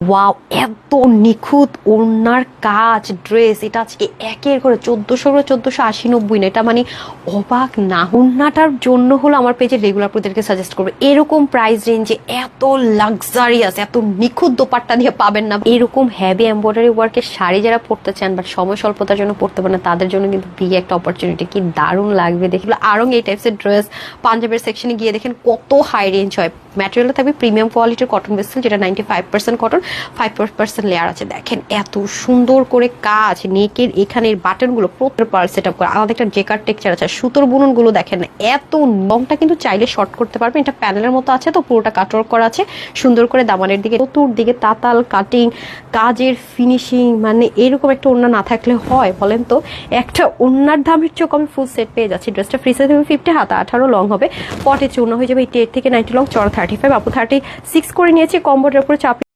Wow, এত নিখুঁত ওড়নার কাজ ড্রেস, এটা আজকে একের করে 1400 করে 1480 90 না, এটা মানে অবাক না। ওড়নাটার জন্য হলো আমার পেজে রেগুলার প্রতিদেরকে সাজেস্ট করবে। এরকম প্রাইস রেঞ্জে এত লাক্সারিয়াস এত নিখুঁত দোপাট্টা দিয়ে পাবেন না। এরকম হেভি এমব্রয়ডারি ওয়ার্কের শাড়ি যারা পরতে চান বাট সময় স্বল্পতার জন্য পড়তে পারেন না, তাদের জন্য কিন্তু বিয়ে একটা অপরচুনিটি। কি দারুণ লাগবে দেখলে। আরং এই টাইপসের ড্রেস পাঞ্জাবের সেকশনে গিয়ে দেখেন কত হাই রেঞ্জ হয়। ম্যাটেরিয়ালটা থাকবে প্রিমিয়াম কোয়ালিটির কটন বেসেল, যেটা 95% কটন, 5% লেয়ার আছে। দেখেন এত সুন্দর করে কাজ, নেকের এখানের বাটনগুলো প্রত্যেক পার সেট আপ করে আলাদা একটা জেকার টেক্সচার আছে। সুতোর বুননগুলো দেখেন এত লংটা কিন্তু চাইলে শর্ট করতে পারবেন। এটা প্যানেলের মতো আছে তো পুরোটা কাটওয়ার্ক করা আছে সুন্দর করে। দামানের দিকে চতুর্দিকে তাতাল কাটিং, কাজের ফিনিশিং, মানে এরকম একটা ওড়না না থাকলে হয় বলেন তো। একটা ওড়নার দামের চোখ আমি ফুল সেট পেয়ে যাচ্ছি। ড্রেসটা ফ্রি সাইজ হবে 50, হাতা 18 লং হবে, পটে চূর্ণ হয়ে যাবে 88 থেকে 90 লং, চড়া 35, আপু 36 করে নিয়েছি। কম্বোটার উপরে চাপ